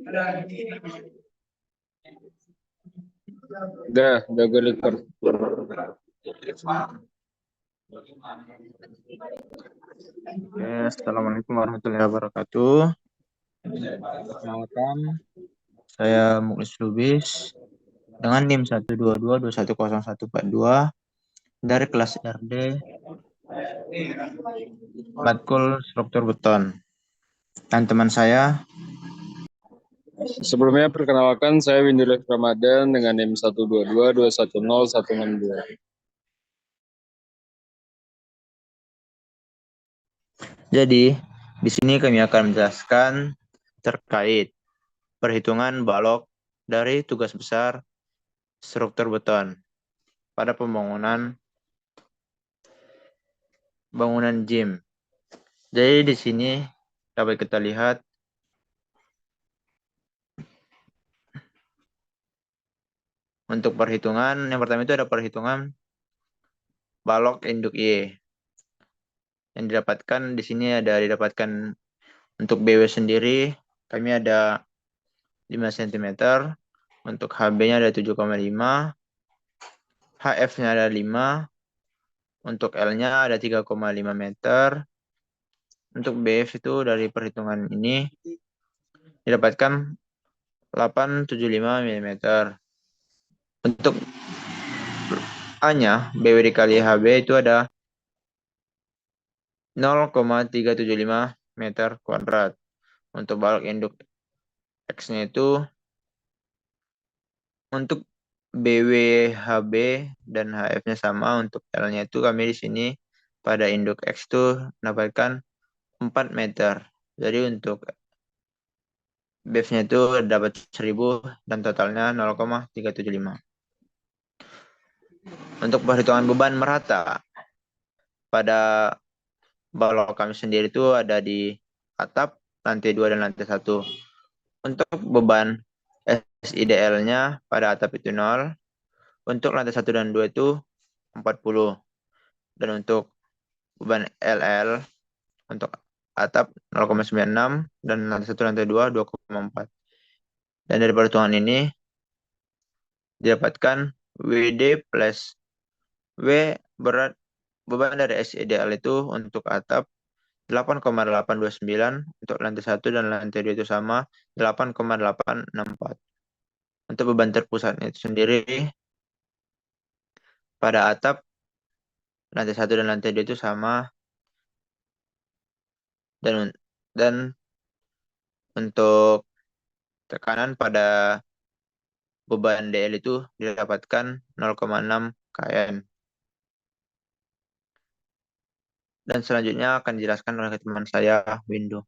Udah gue record. Assalamualaikum warahmatullahi wabarakatuh. Perkenalkan, saya Muklis Lubis dengan NIM 122210142 dari kelas RD Matkul Struktur Beton. Dan teman saya, Sebelumnya perkenalkan, saya Windy Ramadan dengan NIM 122210162. jadi di sini kami akan menjelaskan terkait perhitungan balok dari tugas besar struktur beton pada bangunan gym. Jadi di sini dapat kita lihat untuk perhitungan, yang pertama itu ada perhitungan balok induk Y. Yang didapatkan di sini didapatkan untuk BW sendiri, kami ada 5 cm, untuk HB-nya ada 7,5, HF-nya ada 5, untuk L-nya ada 3,5 meter. Untuk BF itu dari perhitungan ini didapatkan 875 mm. Untuk A-nya, BW dikali HB itu ada 0,375 meter kuadrat. Untuk balok induk X-nya itu untuk BW, HB, dan HF-nya sama. Untuk L-nya itu kami di sini pada induk X itu mendapatkan 4 meter. Jadi untuk BF-nya itu dapat 1000 dan totalnya 0,375. Untuk perhitungan beban merata pada balok kami sendiri itu ada di atap, lantai 2 dan lantai 1. Untuk beban SIDL-nya pada atap itu 0, untuk lantai 1 dan 2 itu 40. Dan untuk beban LL untuk atap 0,96 dan lantai 1 lantai 2 2,4. Dan dari perhitungan ini didapatkan WD plus W berat beban dari SIDL itu untuk atap 8,829, untuk lantai 1 dan lantai 2 itu sama 8,864. Untuk beban terpusatnya itu sendiri pada atap lantai 1 dan lantai 2 itu sama, dan untuk tekanan pada beban DL itu didapatkan 0,6 kN. Dan selanjutnya akan dijelaskan oleh teman saya, Windu.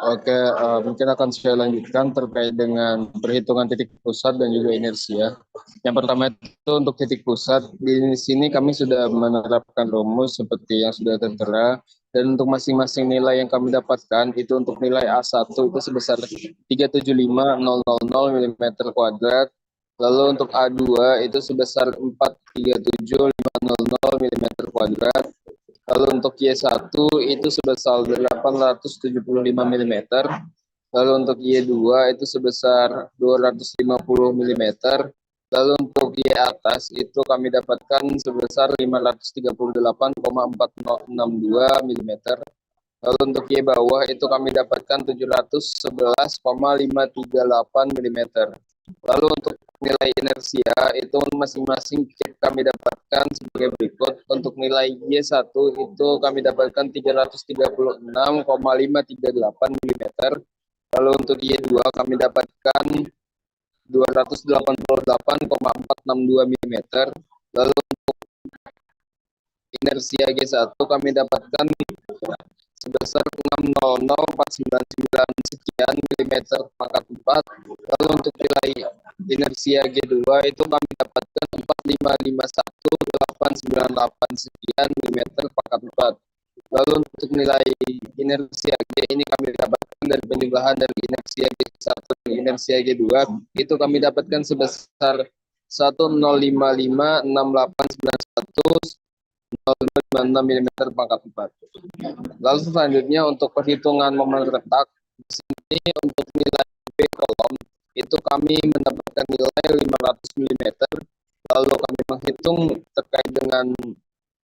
Oke, mungkin akan saya lanjutkan terkait dengan perhitungan titik pusat dan juga inersia. Yang pertama itu untuk titik pusat, di sini kami sudah menerapkan rumus seperti yang sudah tertera, dan untuk masing-masing nilai yang kami dapatkan itu untuk nilai A1 itu sebesar 375.000 mm kuadrat, lalu untuk A2 itu sebesar 437.500 mm kuadrat, lalu untuk Y1 itu sebesar 875 mm, lalu untuk Y2 itu sebesar 250 mm, lalu untuk Y atas itu kami dapatkan sebesar 538,462 mm, lalu untuk Y bawah itu kami dapatkan 711,538 mm. Lalu untuk nilai inersia itu masing-masing kami dapatkan sebagai berikut. Untuk nilai Y1 itu kami dapatkan 336,538 mm. Lalu untuk Y2 kami dapatkan 288,462 mm. Lalu untuk inersia G1 kami dapatkan sebesar 600,499 sekian milimeter pangkat 4. Lalu untuk nilai inersia G2 itu kami dapatkan 4551,898 sekian milimeter pangkat 4. Lalu untuk nilai inersia G ini kami dapatkan dari penjumlahan dari inersia G1 dan inersia G2 itu kami dapatkan sebesar 10556891 0,56 mm pangkat 4. Lalu selanjutnya untuk perhitungan momen retak Ini untuk nilai B kolom itu kami mendapatkan nilai 500 mm. Lalu kami menghitung terkait dengan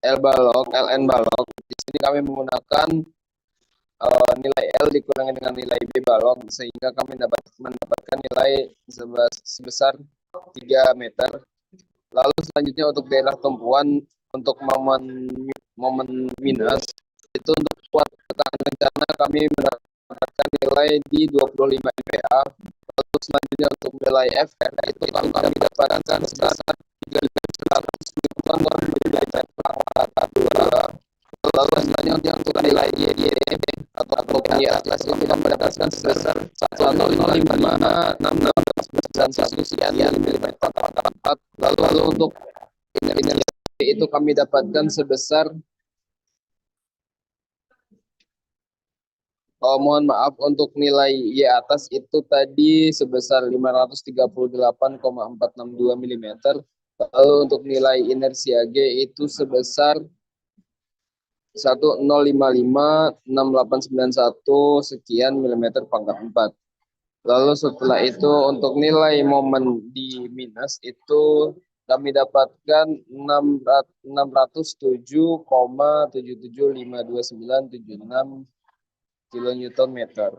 L balok, LN balok. Di sini kami menggunakan nilai L dikurangi dengan nilai B balok sehingga kami mendapatkan nilai sebesar 3 meter. Lalu selanjutnya untuk daerah tumpuan untuk momen minus itu untuk kuat tekanan rencana kami mendapatkan nilai di 25 MPa. Lalu selanjutnya untuk nilai FR itu kami dapatkan sebesar 3.100 Newton per rata 2. Lalu selanjutnya untuk nilai YD atau YAS itu kami mendapatkan sebesar 1,5566 sekian milimeter per 4. Lalu untuk inersi itu kami dapatkan sebesar mohon maaf untuk nilai Y atas itu tadi sebesar 538,462 mm. Lalu untuk nilai inersia G itu sebesar 10556891 sekian milimeter pangkat 4. Lalu setelah itu untuk nilai momen di minus itu kami dapatkan 607,7752976 kilonewton meter.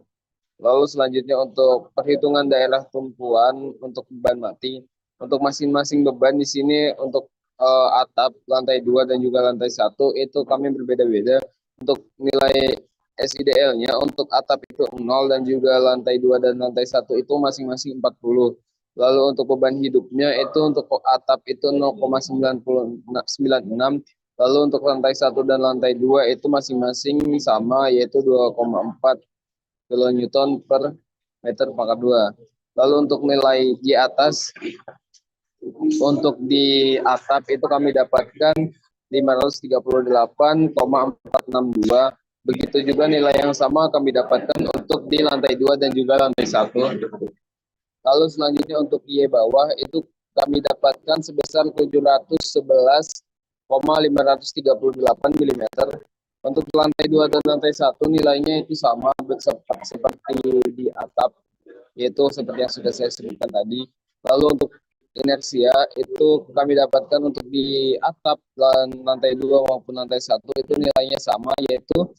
Lalu selanjutnya untuk perhitungan daerah tumpuan untuk beban mati. Untuk masing-masing beban di sini untuk atap lantai 2 dan juga lantai 1 itu kami berbeda-beda. Untuk nilai SIDL-nya untuk atap itu 0 dan juga lantai 2 dan lantai 1 itu masing-masing 40. Lalu untuk beban hidupnya itu untuk atap itu 0,96. Lalu untuk lantai 1 dan lantai 2 itu masing-masing sama yaitu 2,4 kilonewton per meter pangkat 2. Lalu untuk nilai di atas untuk di atap itu kami dapatkan 538,462. Begitu juga nilai yang sama kami dapatkan untuk di lantai 2 dan juga lantai 1. Lalu selanjutnya untuk Y bawah itu kami dapatkan sebesar 711,538 mm. Untuk lantai 2 dan lantai 1 nilainya itu sama seperti di atap, yaitu seperti yang sudah saya sebutkan tadi. Lalu untuk inersia itu kami dapatkan untuk di atap lantai 2 maupun lantai 1 itu nilainya sama yaitu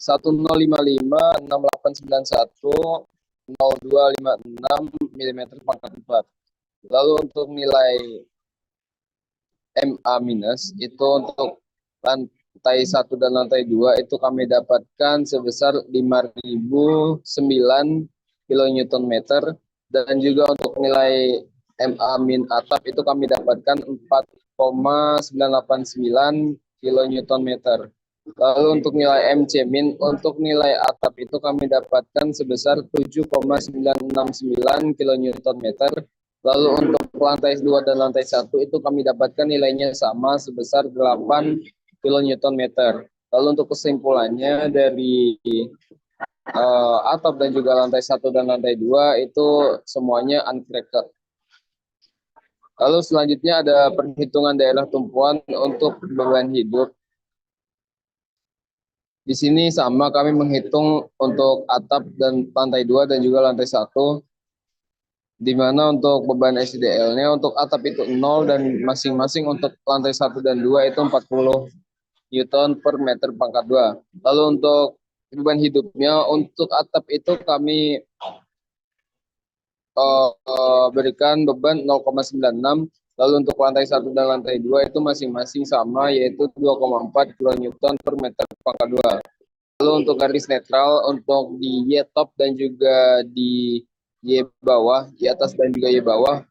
10556891 mm pangkat 4. Lalu untuk nilai MA minus itu untuk lantai 1 dan lantai 2 itu kami dapatkan sebesar 5.009 kilonewton meter dan juga untuk nilai MA min atap itu kami dapatkan 4,989 kilonewton meter. Lalu untuk nilai MC min untuk nilai atap itu kami dapatkan sebesar 7,969 kilonewton meter. Lalu untuk lantai 2 dan lantai 1 itu kami dapatkan nilainya sama sebesar 8 kilonewton meter. Lalu untuk kesimpulannya dari atap dan juga lantai 1 dan lantai 2 itu semuanya uncracked. Lalu selanjutnya ada perhitungan daerah tumpuan untuk beban hidup. Di sini sama kami menghitung untuk atap dan lantai 2 dan juga lantai 1. Di mana untuk beban SIDL-nya untuk atap itu 0 dan masing-masing untuk lantai 1 dan 2 itu 40 Newton per meter pangkat 2. Lalu untuk beban hidupnya untuk atap itu kami berikan beban 0,96. Lalu untuk lantai 1 dan lantai 2 itu masing-masing sama yaitu 2,4 kilonewton per meter pangkat 2. Lalu untuk garis netral untuk di Y top dan juga di Y bawah, Y atas dan juga Y bawah.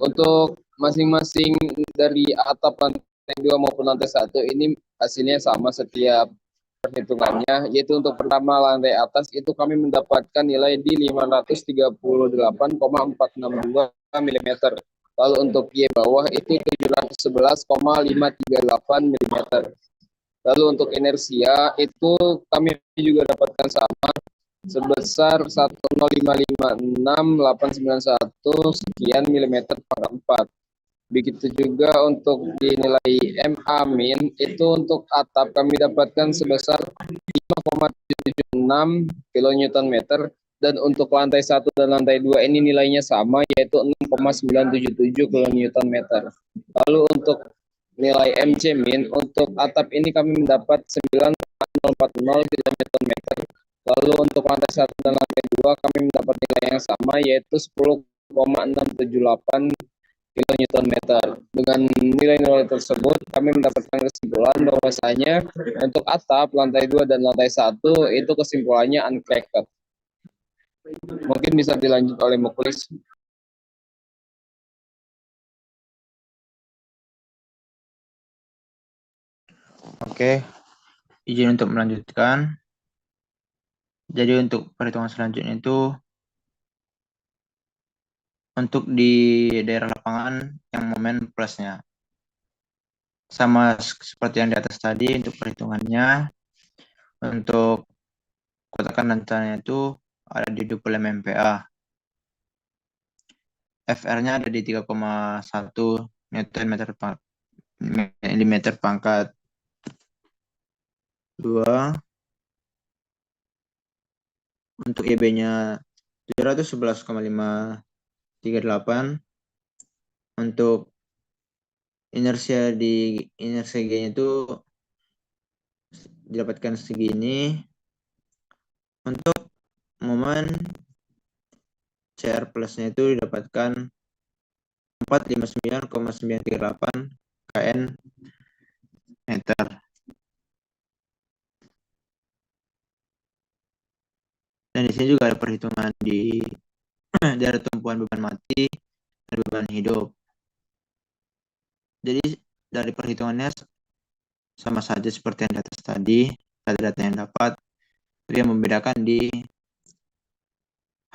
Untuk masing-masing dari atap lantai 2 maupun lantai 1 ini hasilnya sama setiap perhitungannya, yaitu untuk pertama lantai atas itu kami mendapatkan nilai di 538,462 mm. Lalu untuk Y bawah itu 711,538 mm. Lalu untuk inersia itu kami juga dapatkan sama sebesar 10556,891 sekian milimeter pangkat 4. Begitu juga untuk dinilai MA min itu untuk atap kami dapatkan sebesar 5,776 kilonewton meter, dan untuk lantai 1 dan lantai 2 ini nilainya sama, yaitu 6,977 kilonewton meter. Lalu untuk nilai MC min untuk atap ini kami mendapat 9,040 kilonewton meter. Lalu untuk lantai 1 dan lantai 2 kami mendapat nilai yang sama, yaitu 10,678 kilonewton meter. Dengan nilai-nilai tersebut, kami mendapatkan kesimpulan bahwasanya untuk atap, lantai 2 dan lantai 1 itu kesimpulannya uncracked. Mungkin bisa dilanjut oleh Muklis. Oke, izin untuk melanjutkan. Jadi untuk perhitungan selanjutnya itu untuk di daerah lapangan yang momen plusnya. Sama seperti yang di atas tadi untuk perhitungannya. Untuk kotakan nantinya itu ada di 20 MPa. FR-nya ada di 3,1 Newton meter pangkat 2. Untuk EB-nya 711,538. Untuk inersia G-nya itu didapatkan segini. Untuk momen CR plusnya itu didapatkan 459,938 kN meter. Dan di sini juga ada perhitungan di daerah tumpuan beban mati dan beban hidup. Jadi dari perhitungannya sama saja seperti yang di atas tadi, data-data yang dapat. Tapi yang membedakan di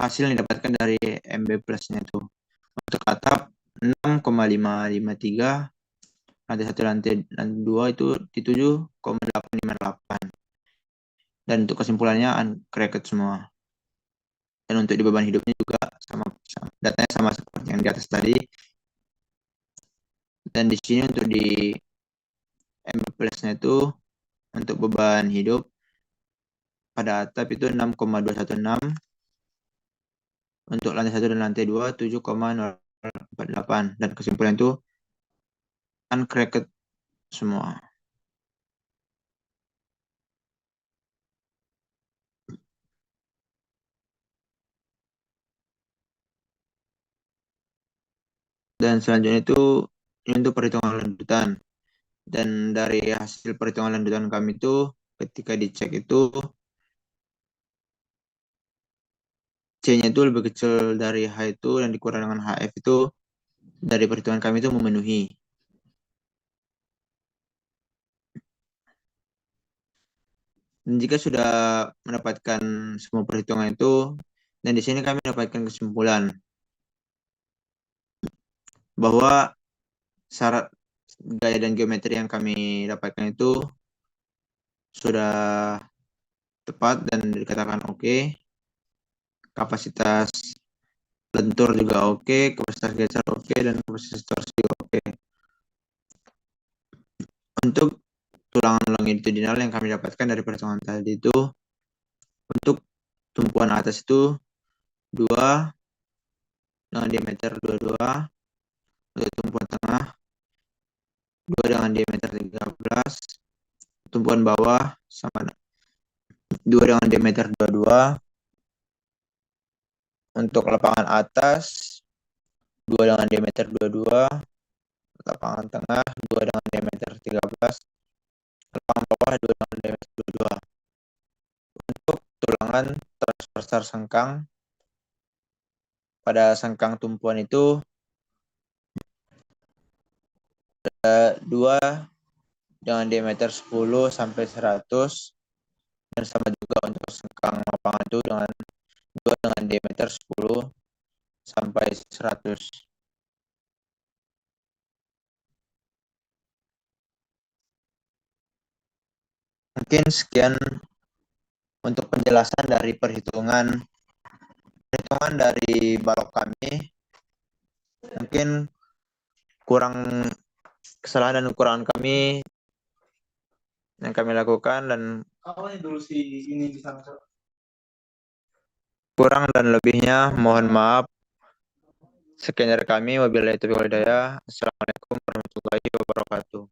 hasil yang didapatkan dari MB plusnya itu. Untuk atap 6,553, lantai 1 lantai 2 itu di 7,858. Dan untuk kesimpulannya uncracked semua. Dan untuk di beban hidupnya juga sama datanya sama seperti yang di atas tadi. Dan di sini untuk di MB plusnya itu untuk beban hidup pada atap itu 6,216, untuk lantai 1 dan lantai 2 7,048, dan kesimpulan itu uncracked semua. Dan selanjutnya itu ini untuk perhitungan lanjutan. Dan dari hasil perhitungan lanjutan kami itu ketika dicek itu C-nya itu lebih kecil dari H itu, dan dikurang dengan HF itu dari perhitungan kami itu memenuhi. Dan jika sudah mendapatkan semua perhitungan itu, dan di sini kami mendapatkan kesimpulan bahwa syarat gaya dan geometri yang kami dapatkan itu sudah tepat dan dikatakan oke. Kapasitas lentur juga oke, kapasitas geser oke, dan kapasitas torsi oke. Untuk tulangan longitudinal yang kami dapatkan dari perhitungan tadi itu, untuk tumpuan atas itu 2 dengan diameter 22, untuk tumpuan tengah 2 dengan diameter 13, tumpuan bawah sama 2 dengan diameter 22, untuk lapangan atas 2 dengan diameter 22, lapangan tengah 2 dengan diameter 13, lapangan bawah 2 dengan diameter 22. Untuk tulangan transversal sengkang, pada sengkang tumpuan itu 2 dengan diameter 10 sampai 100, dan sama juga untuk sengkang lapangan itu dengan 2 dengan diameter 10 sampai 100. Mungkin sekian untuk penjelasan dari perhitungan dari balok kami. Mungkin kurang kesalahan dan kekurangan kami yang kami lakukan, dan kurang dan lebihnya mohon maaf. Sekian dari kami. Wabillahi taufiq wal hidayah. Assalamualaikum warahmatullahi wabarakatuh.